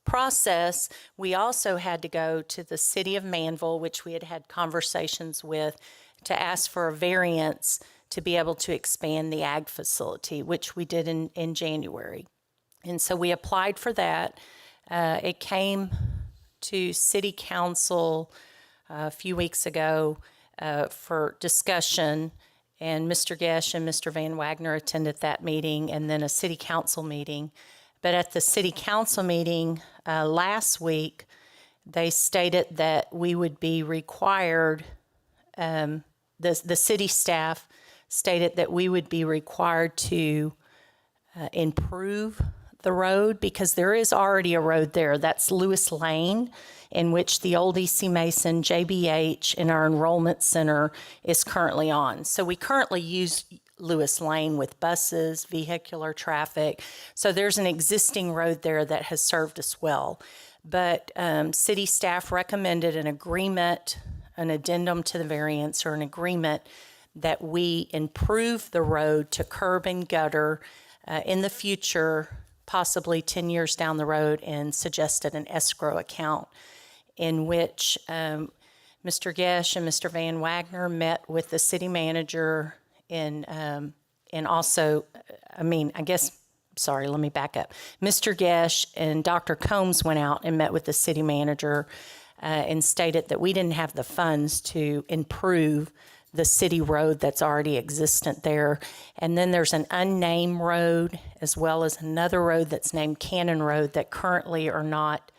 process, we also had to go to the city of Manville, which we had had conversations with, to ask for a variance to be able to expand the ag facility, which we did in January. And so we applied for that. It came to city council a few weeks ago for discussion, and Mr. Gesh and Mr. Van Wagner attended that meeting, and then a city council meeting. But at the city council meeting last week, they stated that we would be required, the city staff stated that we would be required to improve the road, because there is already a road there. That's Lewis Lane, in which the old E.C. Mason, JBH, and our enrollment center is currently on. So we currently use Lewis Lane with buses, vehicular traffic. So there's an existing road there that has served us well. But city staff recommended an agreement, an addendum to the variance, or an agreement that we improve the road to curb and gutter in the future, possibly 10 years down the road, and suggested an escrow account in which Mr. Gesh and Mr. Van Wagner met with the city manager and also, let me back up. Mr. Gesh and Dr. Combs went out and met with the city manager and stated that we didn't have the funds to improve the city road that's already existent there. And then there's an unnamed road, as well as another road that's named Cannon Road, that currently are not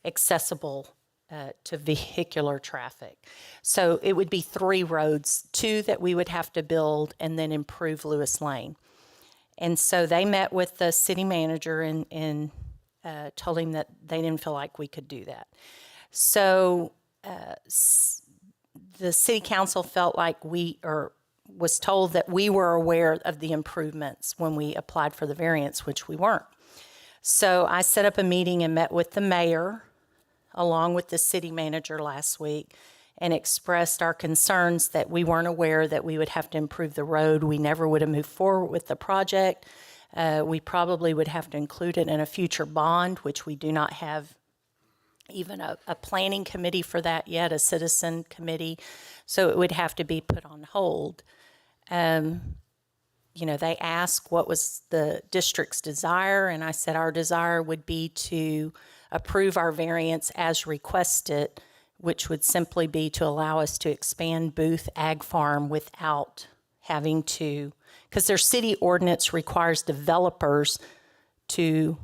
accessible to vehicular traffic. So it would be 3 roads, 2 that we would have to build, and then improve Lewis Lane. And so they met with the city manager and told him that they didn't feel like we could do that. So the city council felt like was told that we were aware of the improvements when we applied for the variance, which we weren't. So I set up a meeting and met with the mayor along with the city manager last week and expressed our concerns that we weren't aware that we would have to improve the road. We never would have moved forward with the project. We probably would have to include it in a future bond, which we do not have even a planning committee for that yet, a citizen committee. So it would have to be put on hold. They asked what was the district's desire, and I said our desire would be to approve our variance as requested, which would simply be to allow us to expand Booth Ag Farm without having to, because their city ordinance requires developers to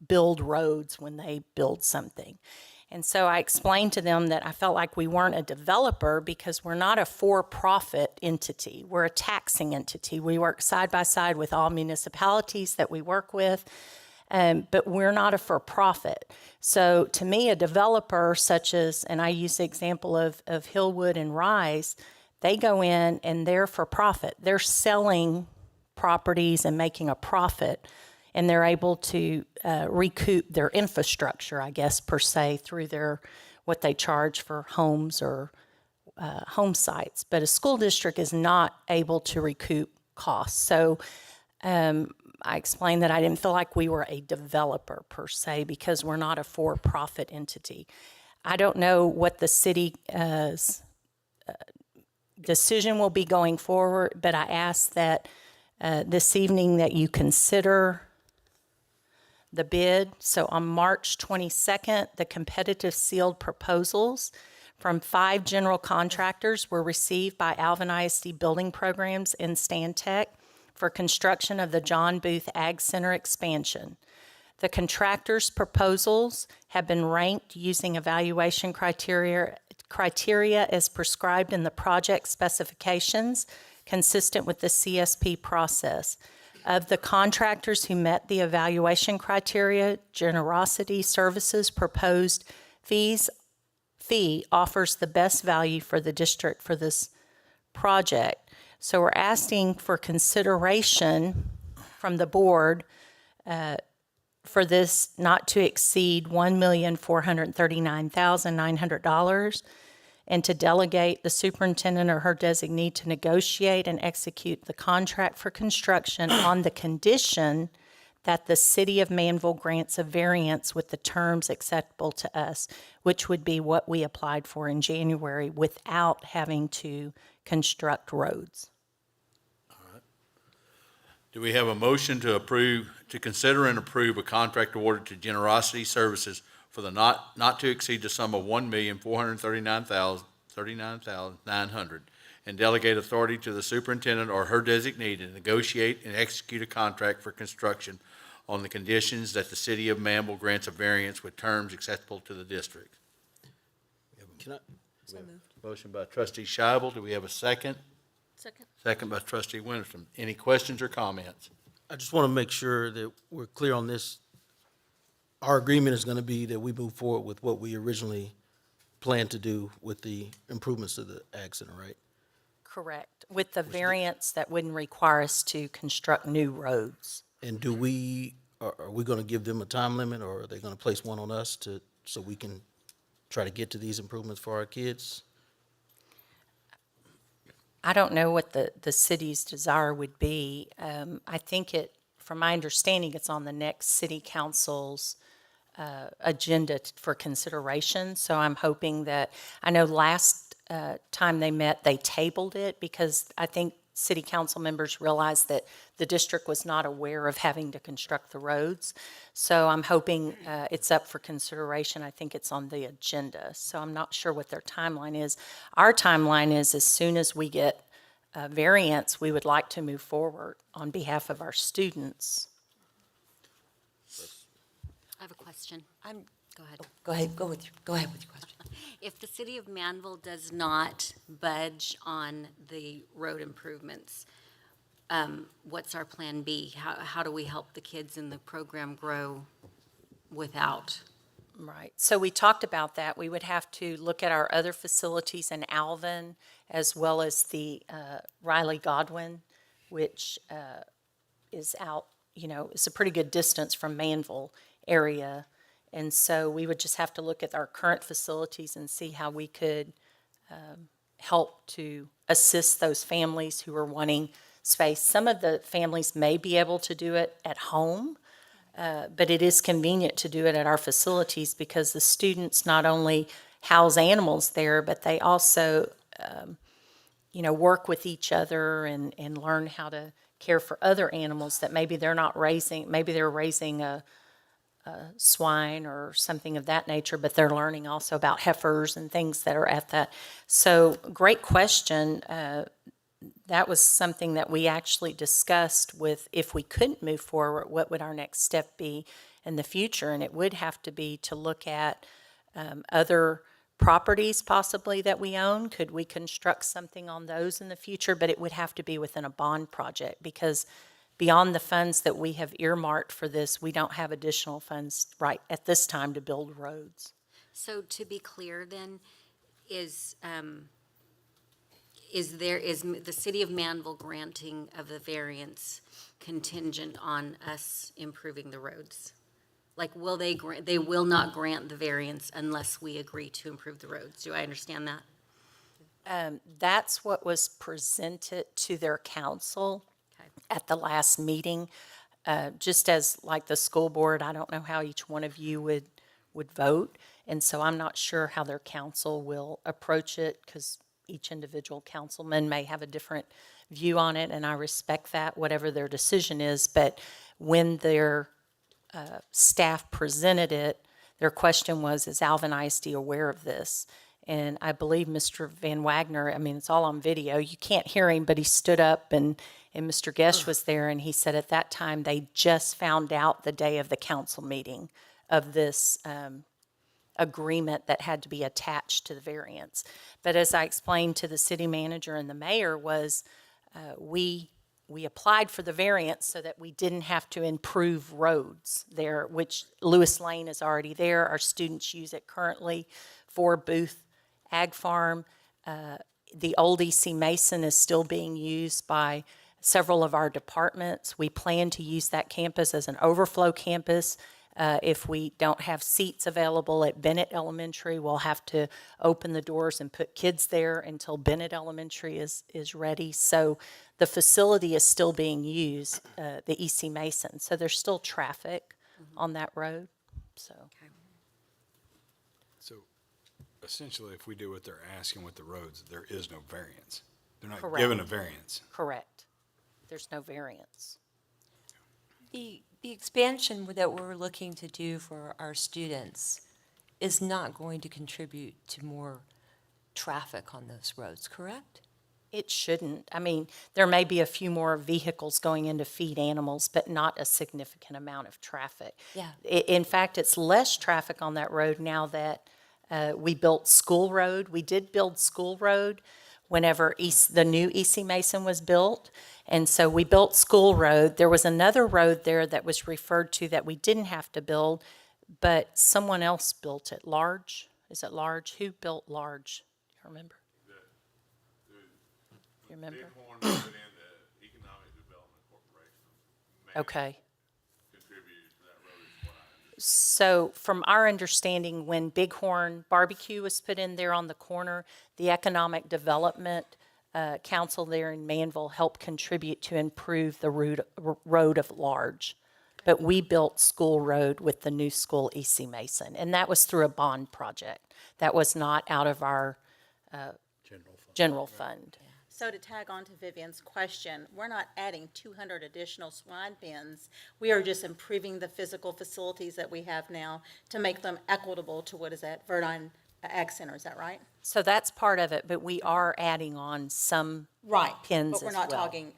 build roads when they build something. And so I explained to them that I felt like we weren't a developer because we're not a for-profit entity. We're a taxing entity. We work side by side with all municipalities that we work with, but we're not a for-profit. So to me, a developer such as, and I use the example of Hillwood and Rise, they go in and they're for profit. They're selling properties and making a profit, and they're able to recoup their infrastructure, I guess, per se, through what they charge for homes or home sites. But a school district is not able to recoup costs. So I explained that I didn't feel like we were a developer per se because we're not a for-profit entity. I don't know what the city's decision will be going forward, but I ask that this evening that you consider the bid. So on March 22nd, the competitive sealed proposals from 5 general contractors were received by Alvin ISD Building Programs and Stantec for construction of the John Booth Ag Center expansion. The contractors' proposals have been ranked using evaluation criteria as prescribed in the project specifications, consistent with the CSP process. Of the contractors who met the evaluation criteria, Generosity Services proposed fee offers the best value for the district for this project. So we're asking for consideration from the board for this not to exceed $1,439,900. and to delegate the superintendent or her designee to negotiate and execute the contract for construction on the condition that the city of Manville grants a variance with the terms acceptable to us, which would be what we applied for in January without having to construct roads. Do we have a motion to consider and approve a contract awarded to Generosity Services for the not to exceed the sum of $1,439,900 and delegate authority to the superintendent or her designee to negotiate and execute a contract for construction on the conditions that the city of Manville grants a variance with terms acceptable to the district? Can I, Motion by trustee Scheibel. Do we have a second? Second. Second by trustee Winterson. Any questions or comments? I just want to make sure that we're clear on this. Our agreement is going to be that we move forward with what we originally planned to do with the improvements to the Ag Center, right? Correct, with the variance that wouldn't require us to construct new roads. And are we going to give them a time limit, or are they going to place one on us so we can try to get to these improvements for our kids? I don't know what the city's desire would be. I think from my understanding, it's on the next city council's agenda for consideration. So I'm hoping that, I know last time they met, they tabled it because I think city council members realized that the district was not aware of having to construct the roads. So I'm hoping it's up for consideration. I think it's on the agenda. So I'm not sure what their timeline is. Our timeline is as soon as we get a variance, we would like to move forward on behalf of our students. I have a question. Go ahead. Go ahead with your question. If the city of Manville does not budge on the road improvements, what's our plan B? How do we help the kids in the program grow without? Right. So we talked about that. We would have to look at our other facilities in Alvin as well as the Riley Godwin, which is out, it's a pretty good distance from Manville area. And so we would just have to look at our current facilities and see how we could help to assist those families who are wanting space. Some of the families may be able to do it at home, but it is convenient to do it at our facilities because the students not only house animals there, but they also, work with each other and learn how to care for other animals that maybe they're not raising. Maybe they're raising a swine or something of that nature, but they're learning also about heifers and things that are at that. So great question. That was something that we actually discussed with, if we couldn't move forward, what would our next step be in the future? And it would have to be to look at other properties possibly that we own. Could we construct something on those in the future? But it would have to be within a bond project because beyond the funds that we have earmarked for this, we don't have additional funds right at this time to build roads. So to be clear then, is the city of Manville granting of the variance contingent on us improving the roads? Like, will they will not grant the variance unless we agree to improve the roads? Do I understand that? That's what was presented to their council at the last meeting. Just as like the school board, I don't know how each one of you would vote. And so I'm not sure how their council will approach it because each individual councilman may have a different view on it, and I respect that, whatever their decision is. But when their staff presented it, their question was, is Alvin ISD aware of this? And I believe Mr. Van Wagner, it's all on video. You can't hear him, but he stood up and Mr. Gesh was there, and he said at that time they just found out the day of the council meeting of this agreement that had to be attached to the variance. But as I explained to the city manager and the mayor was we applied for the variance so that we didn't have to improve roads there, which Lewis Lane is already there. Our students use it currently for Booth Ag Farm. The old EC Mason is still being used by several of our departments. We plan to use that campus as an overflow campus If we don't have seats available at Bennett Elementary, we'll have to open the doors and put kids there until Bennett Elementary is ready. So the facility is still being used, the E.C. Mason. So there's still traffic on that road, so. So essentially, if we do what they're asking with the roads, there is no variance. They're not Correct. given a variance. Correct. There's no variance. The expansion that we're looking to do for our students is not going to contribute to more traffic on those roads, correct? It shouldn't. I mean, there may be a few more vehicles going in to feed animals, but not a significant amount of traffic. Yeah. In fact, it's less traffic on that road now that we built School Road. We did build School Road whenever the new E.C. Mason was built. And so we built School Road. There was another road there that was referred to that we didn't have to build, but someone else built it. Large? Is it Large? Who built Large? Do you remember? You remember? Bighorn put in the Economic Development Corporation. Okay. Contributed to that road is what I understand. So from our understanding, when Bighorn Barbecue was put in there on the corner, the Economic Development Council there in Manville helped contribute to improve the road of Large. But we built School Road with the new school, E.C. Mason, and that was through a bond project. That was not out of our general fund. So to tag on to Vivian's question, we're not adding 200 additional swine pens. We are just improving the physical facilities that we have now to make them equitable to what is that, Verdine Ag Center, is that right? So that's part of it, but we are adding on some Right. pens But we're as not well. talking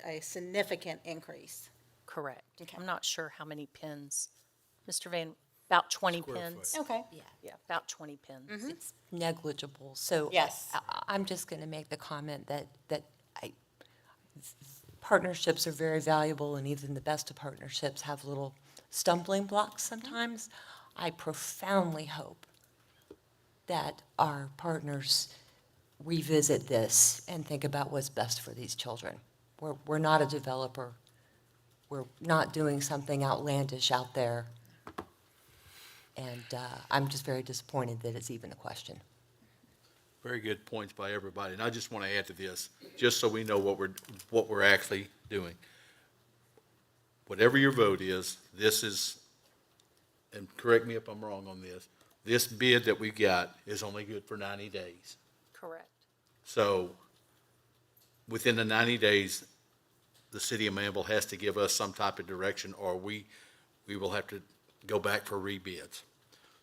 a significant increase. Correct. I'm not sure how many pins. Mr. Van, about 20 Square pins. foot. Okay. Yeah, about 20 pins. It's negligible, so. Yes. I'm just going to make the comment that partnerships are very valuable, and even the best of partnerships have little stumbling blocks sometimes. I profoundly hope that our partners revisit this and think about what's best for these children. We're not a developer. We're not doing something outlandish out there. And I'm just very disappointed that it's even a question. Very good points by everybody, and I just want to add to this, just so we know what we're actually doing. Whatever your vote is, this is, and correct me if I'm wrong on this bid that we got is only good for 90 days. Correct. So, within the 90 days, the city of Manville has to give us some type of direction, or we will have to go back for rebids.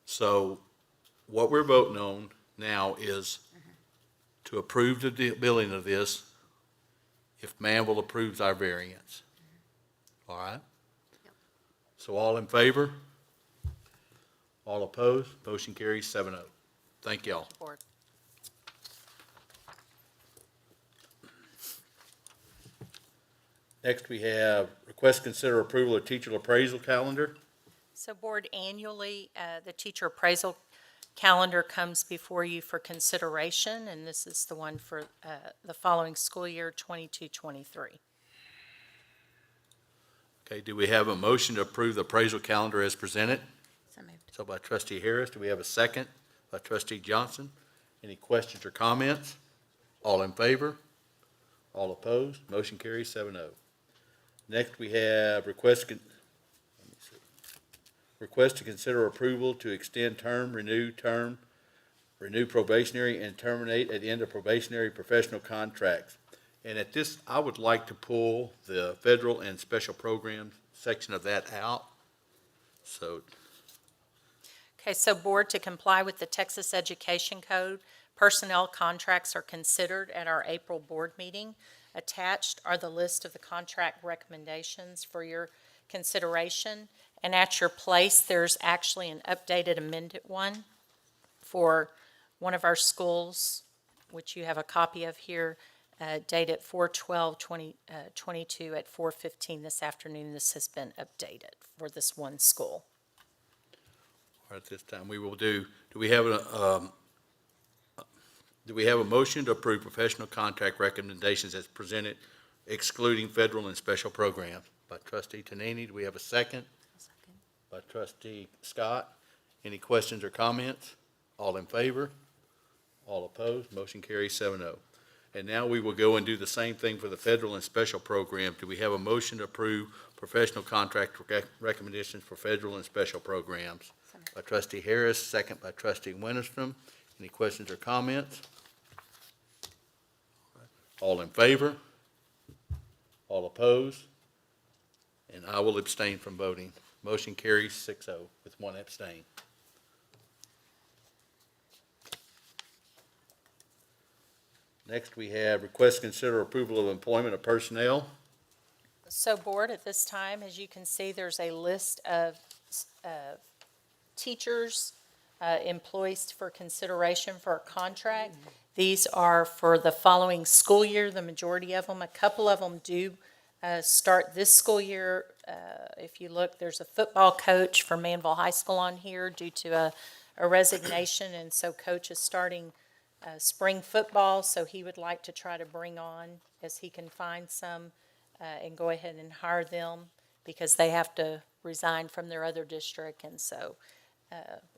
So, what we're voting on now is to approve the billing of this if Manville approves our variance. All right? So all in favor? All opposed? Motion carries 7-0. Thank y'all. Board. Next, we have request to consider approval of teacher appraisal calendar. So board, annually, the teacher appraisal calendar comes before you for consideration, and this is the one for the following school year, 22-23. Okay, do we have a motion to approve the appraisal calendar as presented? So moved. So by trustee Harris, do we have a second? By trustee Johnson. Any questions or comments? All in favor? All opposed? Motion carries 7-0. Next, we have request to consider approval to extend renew probationary, and terminate at the end of probationary professional contracts. And at this, I would like to pull the federal and special programs section of that out. So, Okay, so board, to comply with the Texas Education Code, personnel contracts are considered at our April board meeting. Attached are the list of the contract recommendations for your consideration. And at your place, there's actually an updated amended one for one of our schools, which you have a copy of here, dated 4/12/2022 at 4:15 this afternoon. This has been updated for this one school. at this time, we will do we have a motion to approve professional contract recommendations as presented, excluding federal and special programs? By trustee Tonini, do we have a second? Second. by trustee Scott. Any questions or comments? All in favor? All opposed? Motion carries 7-0. And now we will go and do the same thing for the federal and special program. Do we have a motion to approve professional contract recommendations for federal and special programs? By trustee Harris, second by trustee Winterstrom. Any questions or comments? All in favor? All opposed? And I will abstain from voting. Motion carries 6-0 with one abstain. Next, we have request to consider approval of employment of personnel. So board, at this time, as you can see, there's a list of teachers, employees for consideration for a contract. These are for the following school year, the majority of them. A couple of them do start this school year. If you look, there's a football coach for Manville High School on here due to a resignation, and so coach is starting spring football, so he would like to try to bring on, as he can find some, and go ahead and hire them because they have to resign from their other district. And so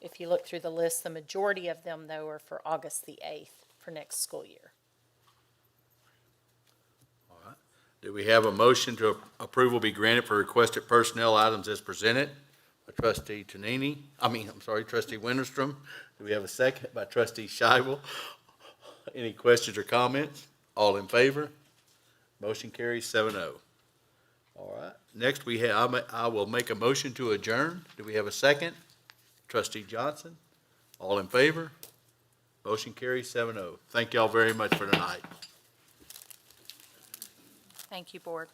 if you look through the list, the majority of them, though, are for August the 8th for next school year. All right. Do we have a motion to approval be granted for requested personnel items as presented? By trustee trustee Winterstrom. Do we have a second by trustee Scheibel? Any questions or comments? All in favor? Motion carries 7-0. All right. Next, we have, I will make a motion to adjourn. Do we have a second? Trustee Johnson? All in favor? Motion carries 7-0. Thank y'all very much for tonight. Thank you, board.